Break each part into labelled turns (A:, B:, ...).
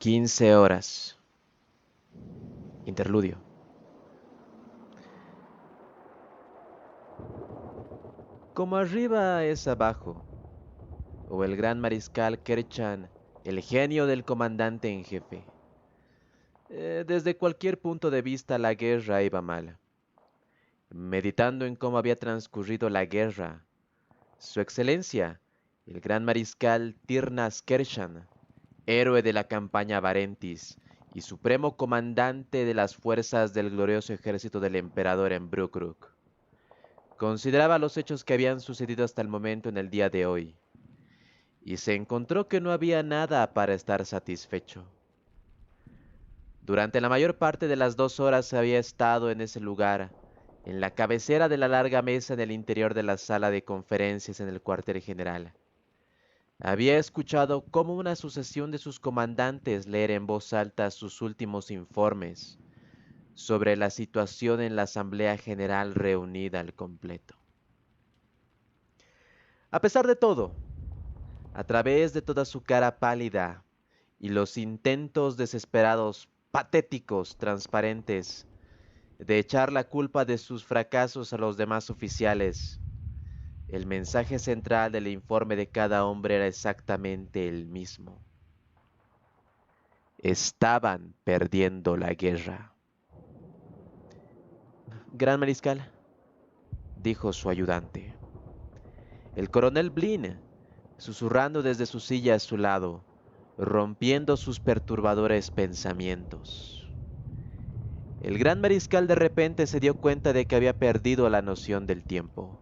A: 15 horas. Interludio. Como arriba es abajo, o el gran mariscal Kerchan, el genio del comandante en jefe. Desde cualquier punto de vista la guerra iba mal. Meditando en cómo había transcurrido la guerra, Su Excelencia, el gran mariscal Tirnas Kerchan, héroe de la campaña Varentis y supremo comandante de las fuerzas del glorioso ejército del emperador en Brukruk, consideraba los hechos que habían sucedido hasta el momento en el día de hoy, y se encontró que no había nada para estar satisfecho. Durante la mayor parte de las 2 horas había estado en ese lugar, en la cabecera de la larga mesa en el interior de la sala de conferencias en el cuartel general. Había escuchado cómo una sucesión de sus comandantes leer en voz alta sus últimos informes sobre la situación en la Asamblea General reunida al completo. A pesar de todo, a través de toda su cara pálida y los intentos desesperados, patéticos, transparentes, de echar la culpa de sus fracasos a los demás oficiales, el mensaje central del informe de cada hombre era exactamente el mismo. Estaban perdiendo la guerra. Gran mariscal, dijo su ayudante. El coronel Blin, susurrando desde su silla a su lado, rompiendo sus perturbadores pensamientos. El gran mariscal de repente se dio cuenta de que había perdido la noción del tiempo.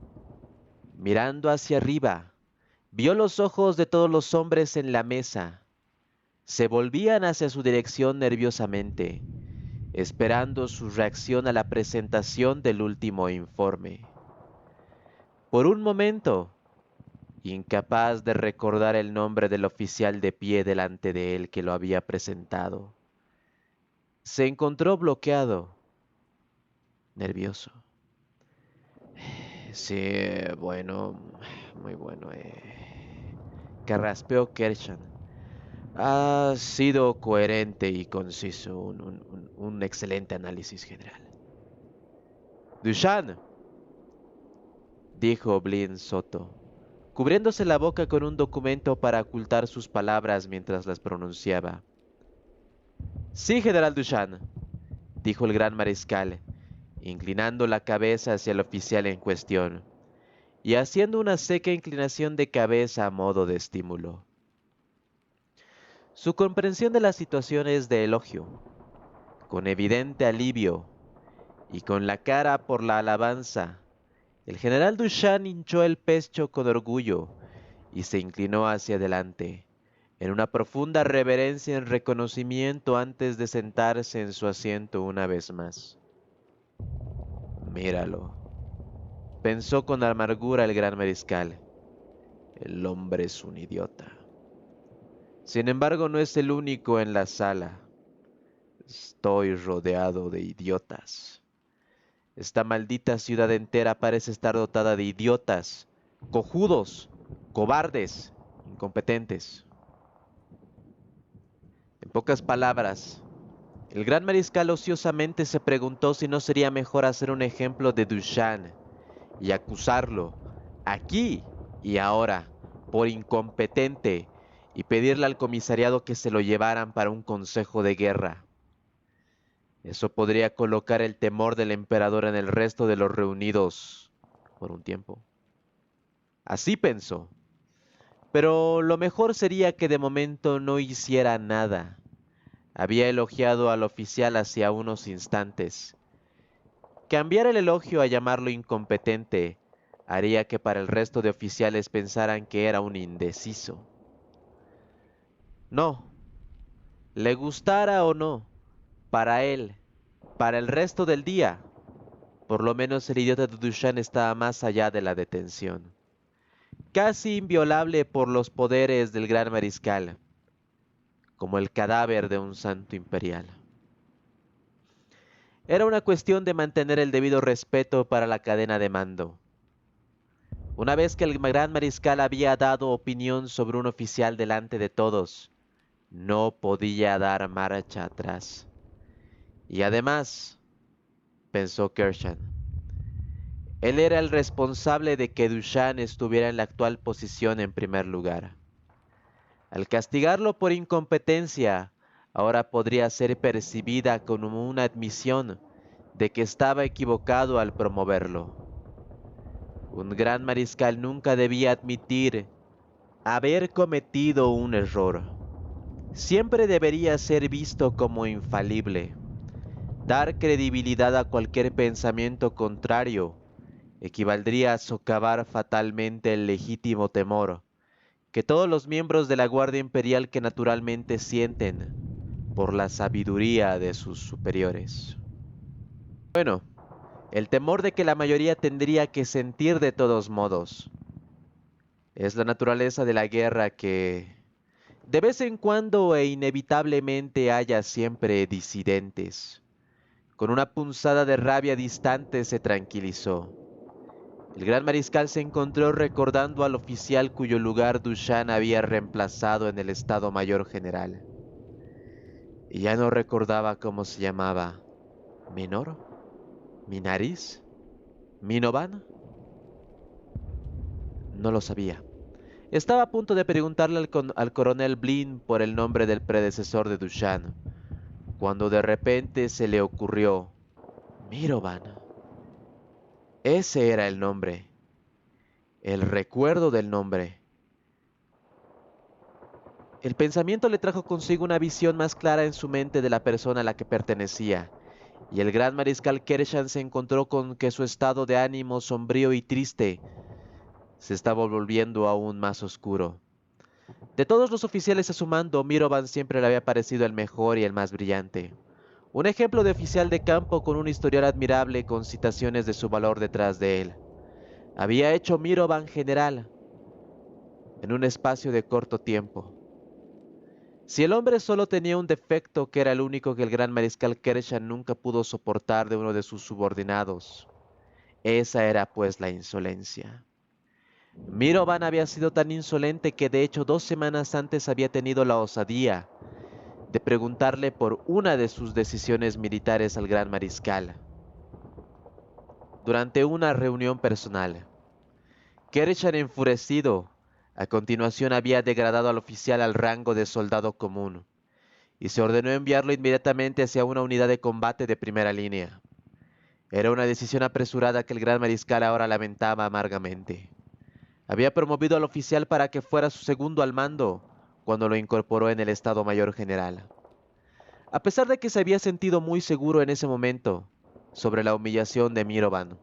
A: Mirando hacia arriba, vio los ojos de todos los hombres en la mesa. Se volvían hacia su dirección nerviosamente, esperando su reacción a la presentación del último informe. Por un momento, incapaz de recordar el nombre del oficial de pie delante de él que lo había presentado, se encontró bloqueado, nervioso. Sí, bueno, muy bueno. Carraspeó Kershan. Ha sido coherente y conciso, un excelente análisis general. Dushan, dijo Blin Soto, cubriéndose la boca con un documento para ocultar sus palabras mientras las pronunciaba. Sí, general Dushan, dijo el gran mariscal, inclinando la cabeza hacia el oficial en cuestión y haciendo una seca inclinación de cabeza a modo de estímulo. Su comprensión de la situación es de elogio. Con evidente alivio y con la cara por la alabanza, el general Dushan hinchó el pecho con orgullo y se inclinó hacia adelante, en una profunda reverencia en reconocimiento antes de sentarse en su asiento una vez más. Míralo, pensó con amargura el gran mariscal. El hombre es un idiota. Sin embargo, no es el único en la sala. Estoy rodeado de idiotas. Esta maldita ciudad entera parece estar dotada de idiotas, cojudos, cobardes, incompetentes. En pocas palabras, el gran mariscal ociosamente se preguntó si no sería mejor hacer un ejemplo de Dushan y acusarlo, aquí y ahora, por incompetente y pedirle al comisariado que se lo llevaran para un consejo de guerra. Eso podría colocar el temor del emperador en el resto de los reunidos por un tiempo. Así pensó. Pero lo mejor sería que de momento no hiciera nada. Había elogiado al oficial hacía unos instantes. Cambiar el elogio a llamarlo incompetente haría que para el resto de oficiales pensaran que era un indeciso. No, le gustara o no, para él, para el resto del día, por lo menos el idiota de Dushan estaba más allá de la detención, casi inviolable por los poderes del gran mariscal, como el cadáver de un santo imperial. Era una cuestión de mantener el debido respeto para la cadena de mando. Una vez que el gran mariscal había dado opinión sobre un oficial delante de todos, No podía dar marcha atrás. Y además, pensó Kershan, él era el responsable de que Dushan estuviera en la actual posición en primer lugar. Al castigarlo por incompetencia, ahora podría ser percibida como una admisión de que estaba equivocado al promoverlo. Un gran mariscal nunca debía admitir haber cometido un error. Siempre debería ser visto como infalible. Dar credibilidad a cualquier pensamiento contrario equivaldría a socavar fatalmente el legítimo temor que todos los miembros de la Guardia Imperial que naturalmente sienten por la sabiduría de sus superiores. Bueno, el temor de que la mayoría tendría que sentir de todos modos. Es la naturaleza de la guerra que, de vez en cuando e inevitablemente, haya siempre disidentes. Con una punzada de rabia distante se tranquilizó. El gran mariscal se encontró recordando al oficial cuyo lugar Dushan había reemplazado en el Estado Mayor General. Y ya no recordaba cómo se llamaba. ¿Minor? ¿Minaris? ¿Minovan? No lo sabía. Estaba a punto de preguntarle al coronel Blin por el nombre del predecesor de Dushan, cuando de repente se le ocurrió: Mirovan. Ese era el nombre, el recuerdo del nombre. El pensamiento le trajo consigo una visión más clara en su mente de la persona a la que pertenecía, y el gran mariscal Kershan se encontró con que su estado de ánimo sombrío y triste se estaba volviendo aún más oscuro. De todos los oficiales a su mando, Mirovan siempre le había parecido el mejor y el más brillante. Un ejemplo de oficial de campo con un historial admirable con citaciones de su valor detrás de él. Había hecho Mirovan general en un espacio de corto tiempo. Si el hombre solo tenía un defecto que era el único que el gran mariscal Kershan nunca pudo soportar de uno de sus subordinados, esa era pues la insolencia. Mirovan había sido tan insolente que de hecho 2 semanas antes había tenido la osadía de preguntarle por una de sus decisiones militares al gran mariscal. Durante una reunión personal, Kershan, enfurecido, a continuación había degradado al oficial al rango de soldado común y se ordenó enviarlo inmediatamente hacia una unidad de combate de primera línea. Era una decisión apresurada que el gran mariscal ahora lamentaba amargamente. Había promovido al oficial para que fuera su segundo al mando cuando lo incorporó en el Estado Mayor General. A pesar de que se había sentido muy seguro en ese momento sobre la humillación de Mirovan,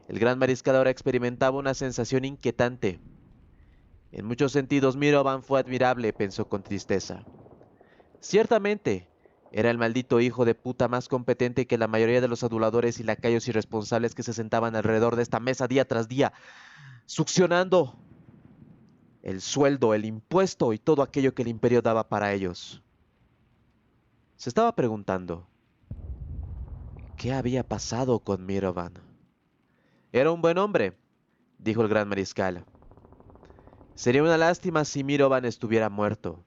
A: el gran mariscal ahora experimentaba una sensación inquietante. En muchos sentidos, Mirovan fue admirable, pensó con tristeza. Ciertamente, era el maldito hijo de puta más competente que la mayoría de los aduladores y lacayos irresponsables que se sentaban alrededor de esta mesa día tras día, succionando el sueldo, el impuesto y todo aquello que el imperio daba para ellos. Se estaba preguntando, ¿qué había pasado con Mirovan? Era un buen hombre, dijo el gran mariscal. Sería una lástima si Mirovan estuviera muerto.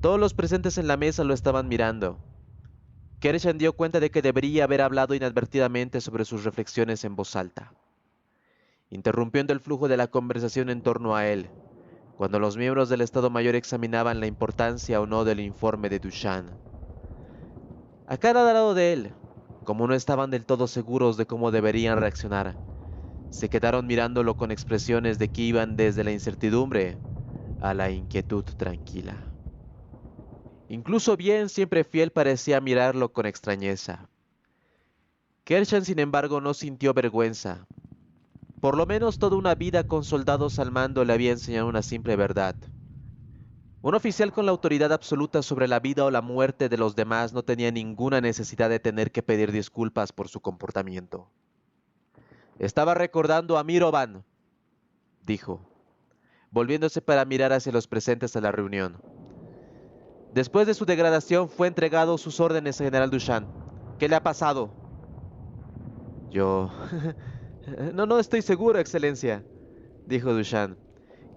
A: Todos los presentes en la mesa lo estaban mirando. Kershan dio cuenta de que debería haber hablado inadvertidamente sobre sus reflexiones en voz alta, interrumpiendo el flujo de la conversación en torno a él, cuando los miembros del Estado Mayor examinaban la importancia o no del informe de Dushan. A cada lado de él, como no estaban del todo seguros de cómo deberían reaccionar, se quedaron mirándolo con expresiones de que iban desde la incertidumbre a la inquietud tranquila. Incluso Bien, siempre fiel, parecía mirarlo con extrañeza. Kershan, sin embargo, no sintió vergüenza. Por lo menos toda una vida con soldados al mando le había enseñado una simple verdad. Un oficial con la autoridad absoluta sobre la vida o la muerte de los demás no tenía ninguna necesidad de tener que pedir disculpas por su comportamiento. Estaba recordando a Mirovan, dijo, volviéndose para mirar hacia los presentes a la reunión. Después de su degradación fue entregado sus órdenes a General Dushan. ¿Qué le ha pasado? Yo... no estoy seguro, Excelencia, dijo Dushan.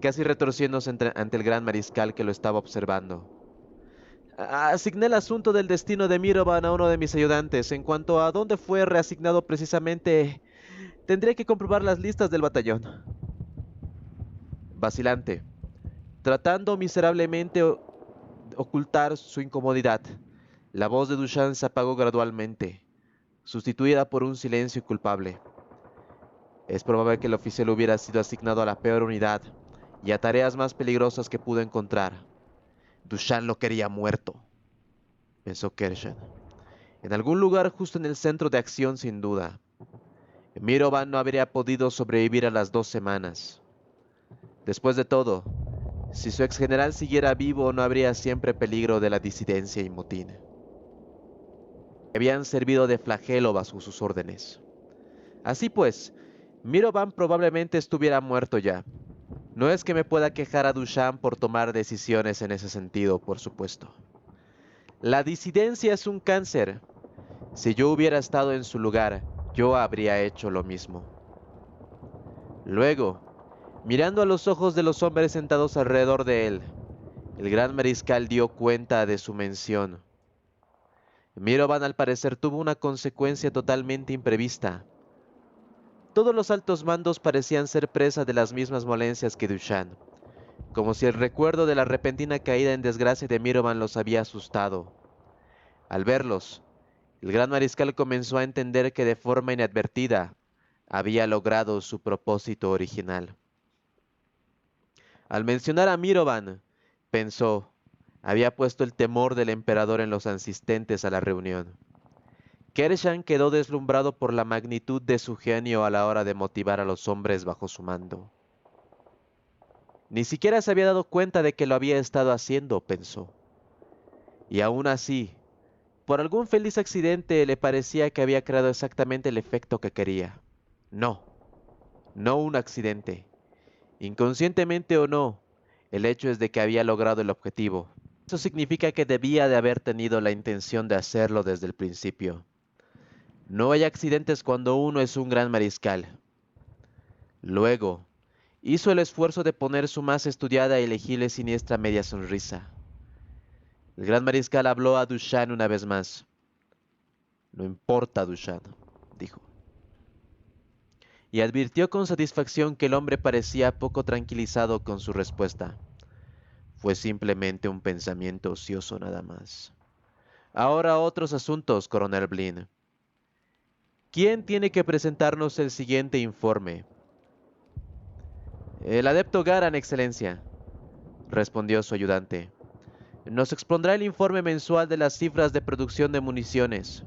A: casi retorciéndose ante el gran mariscal que lo estaba observando. Asigné el asunto del destino de Mirovan a uno de mis ayudantes. En cuanto a dónde fue reasignado precisamente, tendría que comprobar las listas del batallón. Vacilante, tratando miserablemente ocultar su incomodidad, la voz de Duchamp se apagó gradualmente, sustituida por un silencio culpable. Es probable que el oficial hubiera sido asignado a la peor unidad y a tareas más peligrosas que pudo encontrar. Duchamp lo quería muerto, pensó Kershan. En algún lugar justo en el centro de acción, sin duda. Mirovan no habría podido sobrevivir a las 2 semanas. Después de todo, si su ex general siguiera vivo, no habría siempre peligro de la disidencia y motín. Habían servido de flagelo bajo sus órdenes. Así pues, Mirovan probablemente estuviera muerto ya. No es que me pueda quejar a Duchamp por tomar decisiones en ese sentido, por supuesto. La disidencia es un cáncer. Si yo hubiera estado en su lugar, yo habría hecho lo mismo. Luego, mirando a los ojos de los hombres sentados alrededor de él, el gran mariscal dio cuenta de su mención. Mirovan al parecer tuvo una consecuencia totalmente imprevista. Todos los altos mandos parecían ser presa de las mismas molencias que Duchamp, como si el recuerdo de la repentina caída en desgracia de Mirovan los había asustado. Al verlos, el gran mariscal comenzó a entender que de forma inadvertida había logrado su propósito original. Al mencionar a Mirovan, pensó, había puesto el temor del emperador en los asistentes a la reunión. Kershan quedó deslumbrado por la magnitud de su genio a la hora de motivar a los hombres bajo su mando. Ni siquiera se había dado cuenta de que lo había estado haciendo, pensó. Y aún así, por algún feliz accidente le parecía que había creado exactamente el efecto que quería. No, no un accidente. Inconscientemente o no, el hecho es de que había logrado el objetivo. Eso significa que debía de haber tenido la intención de hacerlo desde el principio. No hay accidentes cuando uno es un gran mariscal. Luego, hizo el esfuerzo de poner su más estudiada y legible siniestra media sonrisa. El gran mariscal habló a Duchamp una vez más. No importa, Duchamp, dijo. Y advirtió con satisfacción que el hombre parecía poco tranquilizado con su respuesta. Fue simplemente un pensamiento ocioso nada más. Ahora otros asuntos, coronel Blin. ¿Quién tiene que presentarnos el siguiente informe? El adepto Garan, excelencia, respondió su ayudante. Nos expondrá el informe mensual de las cifras de producción de municiones.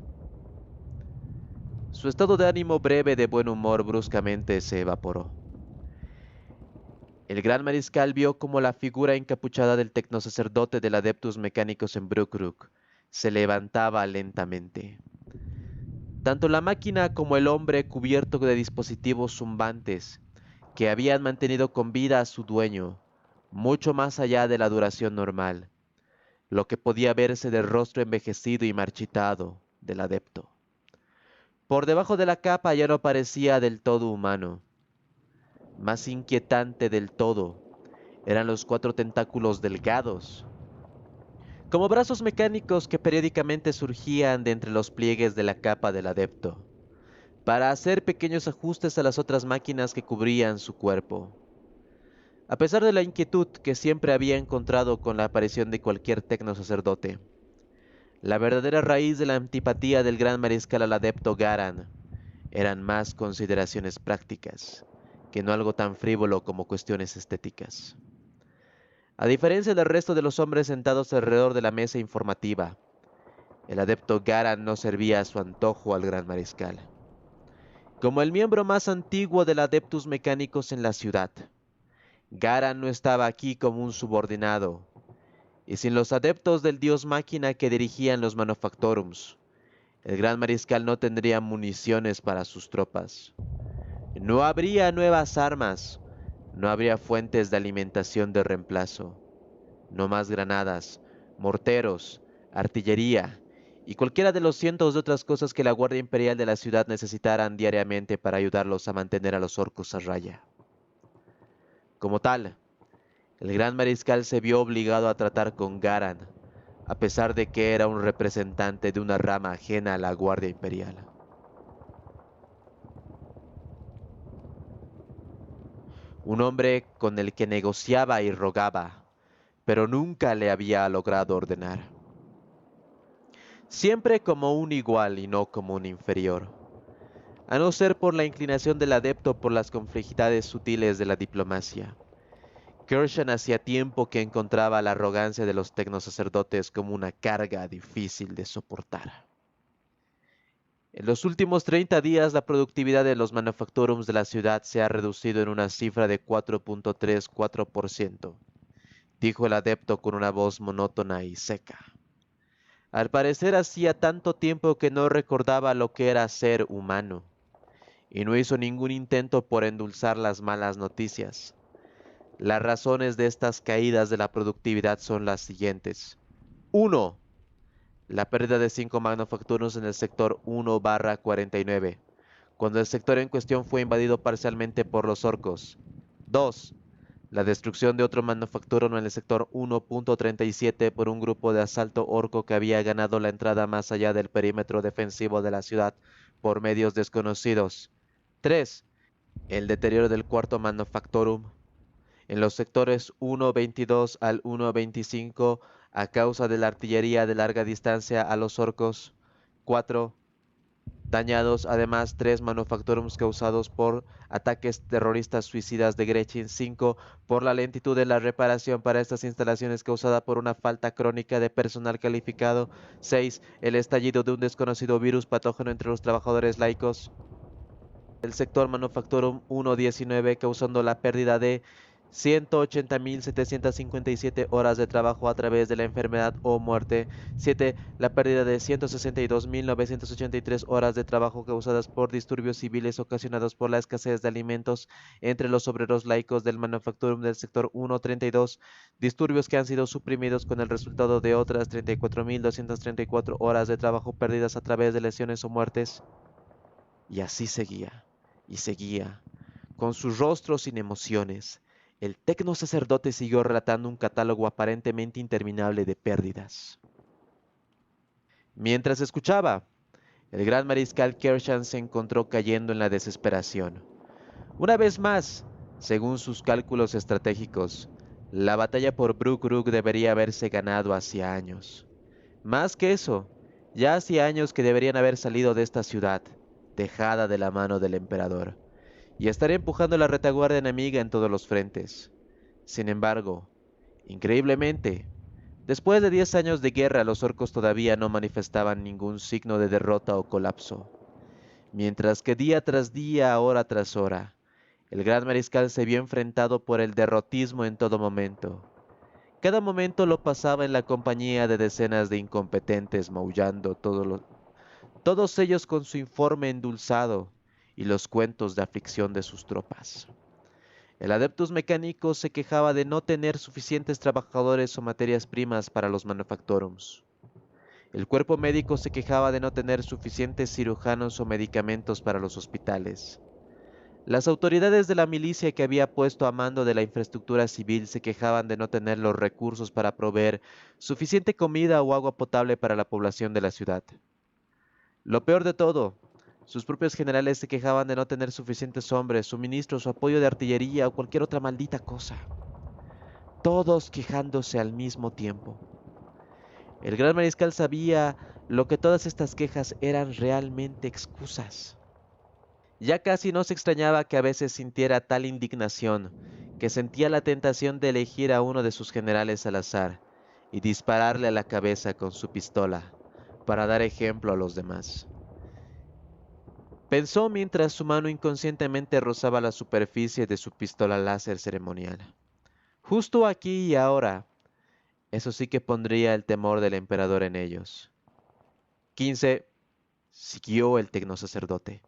A: Su estado de ánimo breve de buen humor bruscamente se evaporó. El gran mariscal vio como la figura encapuchada del tecnosacerdote del Adeptus Mechanicus en Brukruk se levantaba lentamente. Tanto la máquina como el hombre cubierto de dispositivos zumbantes que habían mantenido con vida a su dueño, mucho más allá de la duración normal, lo que podía verse del rostro envejecido y marchitado del adepto. Por debajo de la capa ya no parecía del todo humano. Más inquietante del todo eran los 4 tentáculos delgados, como brazos mecánicos que periódicamente surgían de entre los pliegues de la capa del adepto, para hacer pequeños ajustes a las otras máquinas que cubrían su cuerpo. A pesar de la inquietud que siempre había encontrado con la aparición de cualquier tecnosacerdote, la verdadera raíz de la antipatía del gran mariscal al adepto Garan eran más consideraciones prácticas, que no algo tan frívolo como cuestiones estéticas. A diferencia del resto de los hombres sentados alrededor de la mesa informativa, el adepto Garan no servía a su antojo al gran mariscal. Como el miembro más antiguo del Adeptus Mechanicus en la ciudad, Garan no estaba aquí como un subordinado, y sin los adeptos del dios máquina que dirigían los manufactorums, el gran mariscal no tendría municiones para sus tropas. No habría nuevas armas, no habría fuentes de alimentación de reemplazo, no más granadas, morteros, artillería y cualquiera de los cientos de otras cosas que la Guardia Imperial de la ciudad necesitaran diariamente para ayudarlos a mantener a los orcos a raya. Como tal, El gran mariscal se vio obligado a tratar con Garan, a pesar de que era un representante de una rama ajena a la Guardia Imperial. Un hombre con el que negociaba y rogaba, pero nunca le había logrado ordenar. Siempre como un igual y no como un inferior, a no ser por la inclinación del adepto por las complejidades sutiles de la diplomacia. Kershan hacía tiempo que encontraba la arrogancia de los tecnosacerdotes como una carga difícil de soportar. En los últimos 30 días, la productividad de los manufacturums de la ciudad se ha reducido en una cifra de 4.34%, dijo el adepto con una voz monótona y seca. Al parecer hacía tanto tiempo que no recordaba lo que era ser humano, y no hizo ningún intento por endulzar las malas noticias. Las razones de estas caídas de la productividad son las siguientes. 1. La pérdida de 5 manufacturos en el sector 1/49, cuando el sector en cuestión fue invadido parcialmente por los orcos. 2. La destrucción de otro manufacturero en el sector 1.37 por un grupo de asalto orco que había ganado la entrada más allá del perímetro defensivo de la ciudad por medios desconocidos. 3. El deterioro del cuarto manufactorum en los sectores 1.22 al 1.25 a causa de la artillería de larga distancia a los orcos. 4. Dañados además 3 manufacturums causados por ataques terroristas suicidas de Gretchen. 5. Por la lentitud de la reparación para estas instalaciones causada por una falta crónica de personal calificado. 6. El estallido de un desconocido virus patógeno entre los trabajadores laicos del sector Manufacturum 1.19, causando la pérdida de 180.757 horas de trabajo a través de la enfermedad o muerte. 7. La pérdida de 162.983 horas de trabajo causadas por disturbios civiles ocasionados por la escasez de alimentos entre los obreros laicos del Manufacturum del sector 1.32. Disturbios que han sido suprimidos con el resultado de otras 34.234 horas de trabajo perdidas a través de lesiones o muertes. Y así seguía, y seguía, con su rostro sin emociones. El tecno sacerdote siguió relatando un catálogo aparentemente interminable de pérdidas. Mientras escuchaba, el gran mariscal Kershan se encontró cayendo en la desesperación. Una vez más, según sus cálculos estratégicos, la batalla por Bruk Ruk debería haberse ganado hacía años. Más que eso, ya hacía años que deberían haber salido de esta ciudad, dejada de la mano del emperador, y estar empujando la retaguardia enemiga en todos los frentes. Sin embargo, increíblemente, después de 10 años de guerra, los orcos todavía no manifestaban ningún signo de derrota o colapso, mientras que día tras día, hora tras hora, el gran mariscal se vio enfrentado por el derrotismo en todo momento. Cada momento lo pasaba en la compañía de decenas de incompetentes maullando todos ellos con su informe endulzado y los cuentos de aflicción de sus tropas. El Adeptus Mechanicus se quejaba de no tener suficientes trabajadores o materias primas para los manufactorums. El cuerpo médico se quejaba de no tener suficientes cirujanos o medicamentos para los hospitales. Las autoridades de la milicia que había puesto a mando de la infraestructura civil se quejaban de no tener los recursos para proveer suficiente comida o agua potable para la población de la ciudad. Lo peor de todo, sus propios generales se quejaban de no tener suficientes hombres, suministros o apoyo de artillería o cualquier otra maldita cosa. Todos quejándose al mismo tiempo. El gran mariscal sabía lo que todas estas quejas eran realmente excusas. Ya casi no se extrañaba que a veces sintiera tal indignación, que sentía la tentación de elegir a uno de sus generales al azar y dispararle a la cabeza con su pistola, para dar ejemplo a los demás. Pensó mientras su mano inconscientemente rozaba la superficie de su pistola láser ceremonial. Justo aquí y ahora, eso sí que pondría el temor del emperador en ellos. 15. Siguió el tecnosacerdote.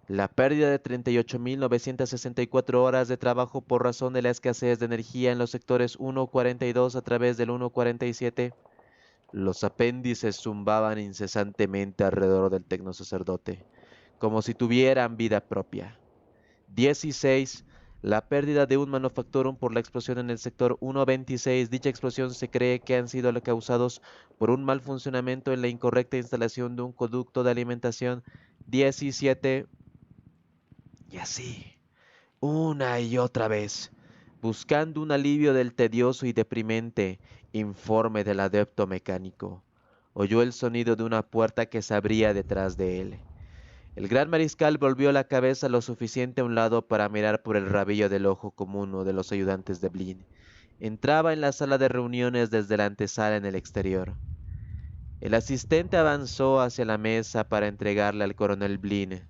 A: La pérdida de 38.964 horas de trabajo por razón de la escasez de energía en los sectores 1.42 a través del 1.47. Los apéndices zumbaban incesantemente alrededor del tecnosacerdote, como si tuvieran vida propia. 16. La pérdida de un manufactorum por la explosión en el sector 126. Dicha explosión se cree que han sido causados por un mal funcionamiento en la incorrecta instalación de un conducto de alimentación 17. Y así, una y otra vez, buscando un alivio del tedioso y deprimente informe del adepto mecánico, oyó el sonido de una puerta que se abría detrás de él. El gran mariscal volvió la cabeza lo suficiente a un lado para mirar por el rabillo del ojo como uno de los ayudantes de Blin entraba en la sala de reuniones desde la antesala en el exterior. El asistente avanzó hacia la mesa para entregarle al coronel Blin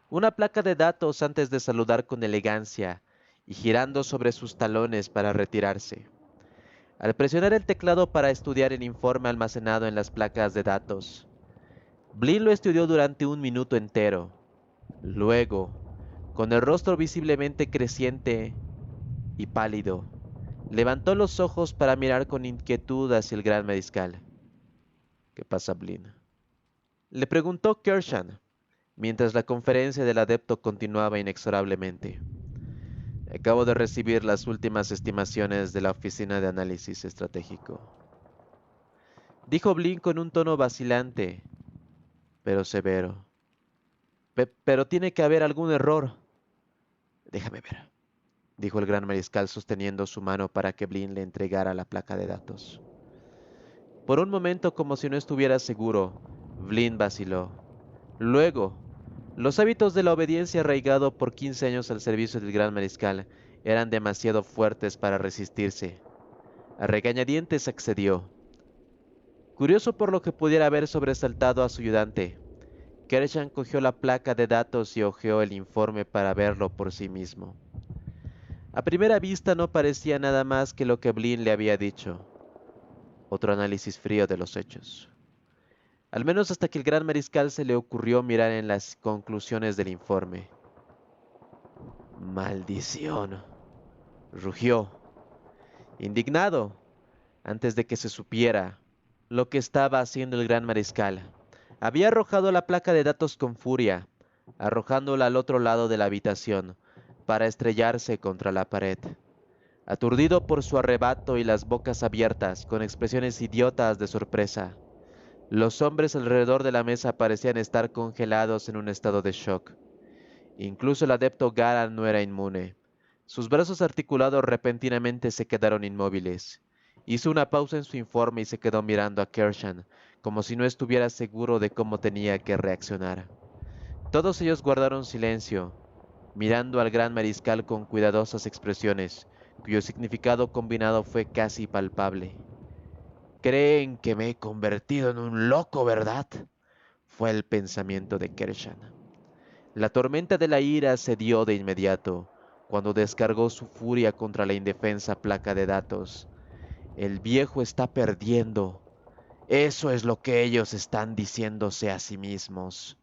A: una placa de datos antes de saludar con elegancia y girando sobre sus talones para retirarse. Al presionar el teclado para estudiar el informe almacenado en las placas de datos, Blin lo estudió durante un minuto entero. Luego, con el rostro visiblemente creciente y pálido, levantó los ojos para mirar con inquietud hacia el gran mariscal. ¿Qué pasa, Blin? Le preguntó Kershan, mientras la conferencia del adepto continuaba inexorablemente. Acabo de recibir las últimas estimaciones de la Oficina de Análisis Estratégico, dijo Blin con un tono vacilante, pero severo. Pero tiene que haber algún error. Déjame ver, dijo el gran mariscal sosteniendo su mano para que Blin le entregara la placa de datos. Por un momento, como si no estuviera seguro, Blin vaciló. Luego, los hábitos de la obediencia arraigado por 15 años al servicio del gran mariscal eran demasiado fuertes para resistirse. A regañadientes accedió. Curioso por lo que pudiera haber sobresaltado a su ayudante, Kershan cogió la placa de datos y hojeó el informe para verlo por sí mismo. A primera vista no parecía nada más que lo que Blin le había dicho. Otro análisis frío de los hechos. Al menos hasta que el gran mariscal se le ocurrió mirar en las conclusiones del informe. ¡Maldición!, rugió, indignado, antes de que se supiera lo que estaba haciendo el gran mariscal. Había arrojado la placa de datos con furia, arrojándola al otro lado de la habitación, para estrellarse contra la pared. Aturdido por su arrebato y las bocas abiertas, con expresiones idiotas de sorpresa, los hombres alrededor de la mesa parecían estar congelados en un estado de shock. Incluso el adepto Garan no era inmune. Sus brazos articulados repentinamente se quedaron inmóviles. Hizo una pausa en su informe y se quedó mirando a Kershan, como si no estuviera seguro de cómo tenía que reaccionar. Todos ellos guardaron silencio, mirando al gran mariscal con cuidadosas expresiones, cuyo significado combinado fue casi palpable. «Creen que me he convertido en un loco, ¿verdad?», fue el pensamiento de Kershan. La tormenta de la ira cedió de inmediato, cuando descargó su furia contra la indefensa placa de datos. El viejo está perdiendo. Eso es lo que ellos están diciéndose a sí mismos.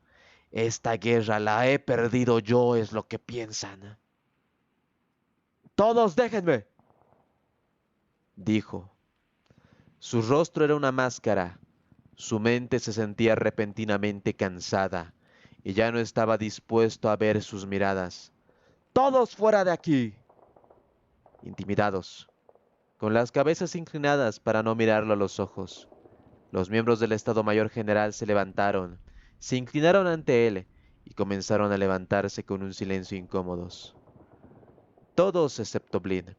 A: Esta guerra la he perdido yo, es lo que piensan. «Todos déjenme», dijo. Su rostro era una máscara. Su mente se sentía repentinamente cansada y ya no estaba dispuesto a ver sus miradas. «¡Todos fuera de aquí!», intimidados, con las cabezas inclinadas para no mirarlo a los ojos. Los miembros del Estado Mayor General se levantaron, se inclinaron ante él y comenzaron a levantarse con un silencio incómodos. Todos excepto Blin,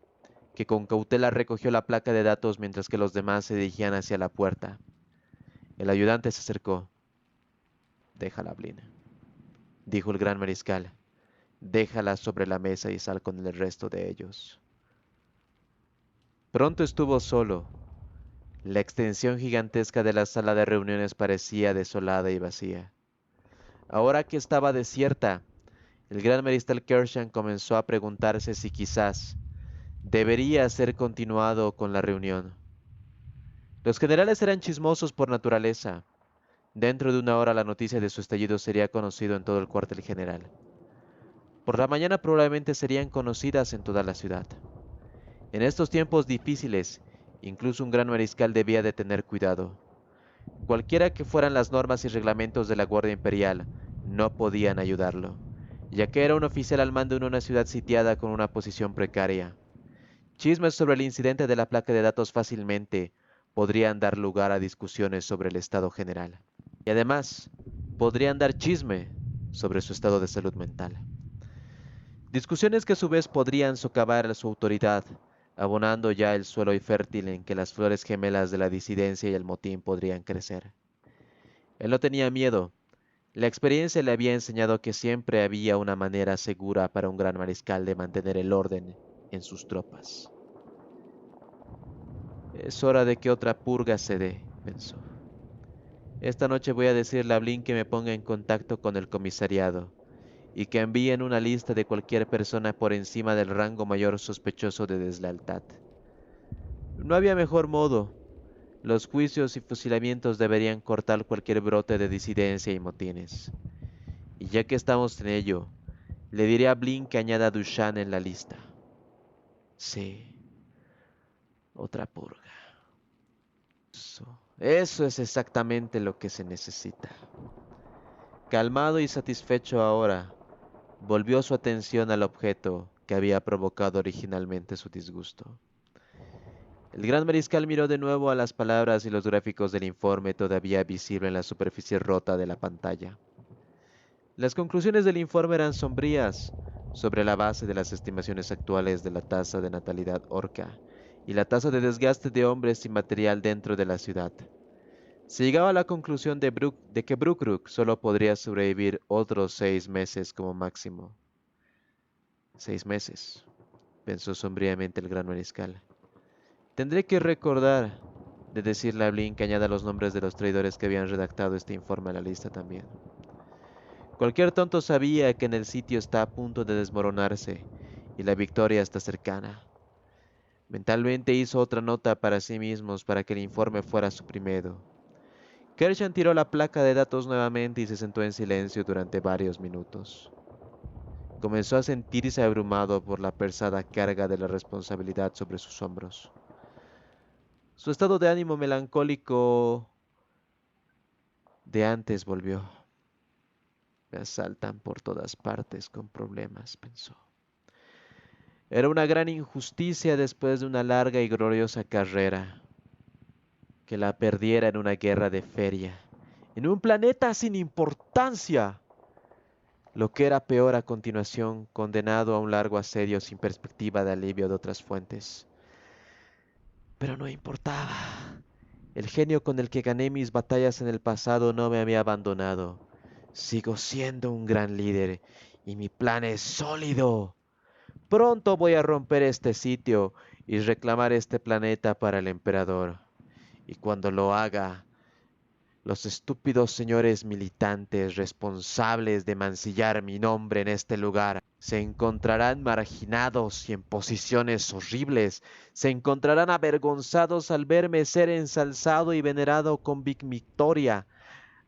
A: que con cautela recogió la placa de datos mientras que los demás se dirigían hacia la puerta. El ayudante se acercó. «Déjala, Blin», dijo el gran mariscal. «Déjala sobre la mesa y sal con el resto de ellos». Pronto estuvo solo. La extensión gigantesca de la sala de reuniones parecía desolada y vacía. Ahora que estaba desierta, el gran mariscal Kershan comenzó a preguntarse si quizás debería ser continuado con la reunión. Los generales eran chismosos por naturaleza. Dentro de una hora la noticia de su estallido sería conocido en todo el cuartel general. Por la mañana probablemente serían conocidas en toda la ciudad. En estos tiempos difíciles, incluso un gran mariscal debía de tener cuidado. Cualquiera que fueran las normas y reglamentos de la Guardia Imperial, no podían ayudarlo. ya que era un oficial al mando en una ciudad sitiada con una posición precaria. Chismes sobre el incidente de la placa de datos fácilmente podrían dar lugar a discusiones sobre el estado general. Y además, podrían dar chisme sobre su estado de salud mental. Discusiones que a su vez podrían socavar su autoridad, abonando ya el suelo infértil en que las flores gemelas de la disidencia y el motín podrían crecer. Él no tenía miedo. La experiencia le había enseñado que siempre había una manera segura para un gran mariscal de mantener el orden en sus tropas. Es hora de que otra purga se dé, pensó. Esta noche voy a decirle a Blin que me ponga en contacto con el comisariado y que envíen una lista de cualquier persona por encima del rango mayor sospechoso de deslealtad. No había mejor modo. Los juicios y fusilamientos deberían cortar cualquier brote de disidencia y motines. Y ya que estamos en ello, le diré a Blin que añada a Dushan en la lista. Sí, otra purga. Eso es exactamente lo que se necesita. Calmado y satisfecho ahora, volvió su atención al objeto que había provocado originalmente su disgusto. El gran mariscal miró de nuevo a las palabras y los gráficos del informe todavía visible en la superficie rota de la pantalla. Las conclusiones del informe eran sombrías, sobre la base de las estimaciones actuales de la tasa de natalidad orca y la tasa de desgaste de hombres y material dentro de la ciudad. Se llegaba a la conclusión de que Brookruk solo podría sobrevivir otros 6 meses como máximo. 6 meses, pensó sombríamente el gran mariscal. Tendré que recordar de decirle a Blin que añada los nombres de los traidores que habían redactado este informe a la lista también. Cualquier tonto sabía que en el sitio está a punto de desmoronarse y la victoria está cercana. Mentalmente hizo otra nota para sí mismos para que el informe fuera suprimido. Kershan tiró la placa de datos nuevamente y se sentó en silencio durante varios minutos. Comenzó a sentirse abrumado por la pesada carga de la responsabilidad sobre sus hombros. Su estado de ánimo melancólico de antes volvió. Me asaltan por todas partes con problemas, pensó. Era una gran injusticia después de una larga y gloriosa carrera, que la perdiera en una guerra de feria, en un planeta sin importancia. Lo que era peor a continuación, condenado a un largo asedio sin perspectiva de alivio de otras fuentes. Pero no importaba. El genio con el que gané mis batallas en el pasado no me había abandonado. Sigo siendo un gran líder y mi plan es sólido. Pronto voy a romper este sitio y reclamar este planeta para el emperador. Y cuando lo haga, los estúpidos señores militantes responsables de mancillar mi nombre en este lugar se encontrarán marginados y en posiciones horribles, se encontrarán avergonzados al verme ser ensalzado y venerado con victoria,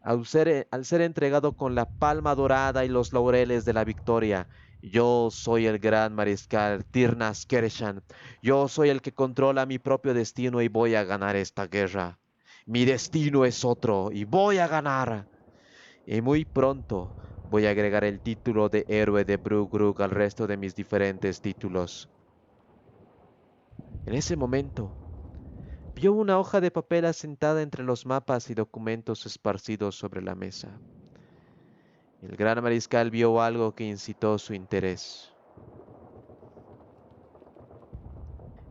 A: al ser entregado con la palma dorada y los laureles de la victoria. Yo soy el gran mariscal Tirnas Kershan. Yo soy el que controla mi propio destino y voy a ganar esta guerra. Mi destino es otro y voy a ganar. Y muy pronto voy a agregar el título de héroe de Bruggrug al resto de mis diferentes títulos. En ese momento, vio una hoja de papel asentada entre los mapas y documentos esparcidos sobre la mesa. El gran mariscal vio algo que incitó su interés.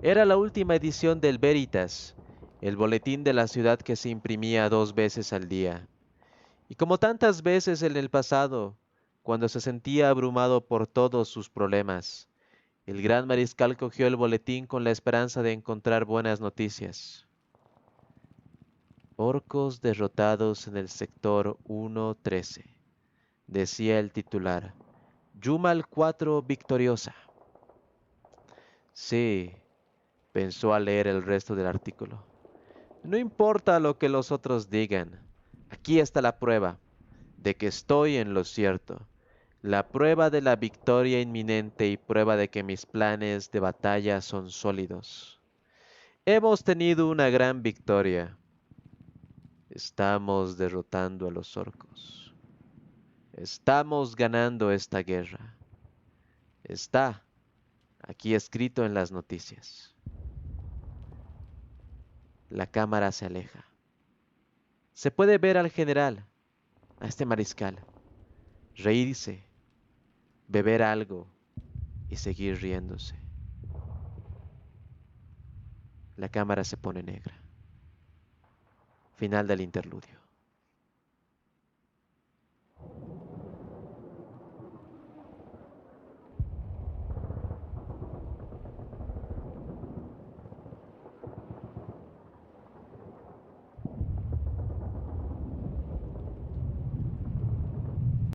A: Era la última edición del Veritas, el boletín de la ciudad que se imprimía 2 veces al día. Y como tantas veces en el pasado, cuando se sentía abrumado por todos sus problemas, el gran mariscal cogió el boletín con la esperanza de encontrar buenas noticias. Orcos derrotados en el sector 1-13, decía el titular. Yumal 4 victoriosa. Sí, pensó al leer el resto del artículo. No importa lo que los otros digan. Aquí está la prueba de que estoy en lo cierto. La prueba de la victoria inminente y prueba de que mis planes de batalla son sólidos. Hemos tenido una gran victoria. Estamos derrotando a los orcos. Estamos ganando esta guerra. Está aquí escrito en las noticias. La cámara se aleja. Se puede ver al general, a este mariscal, reírse, beber algo y seguir riéndose. La cámara se pone negra. Final del interludio.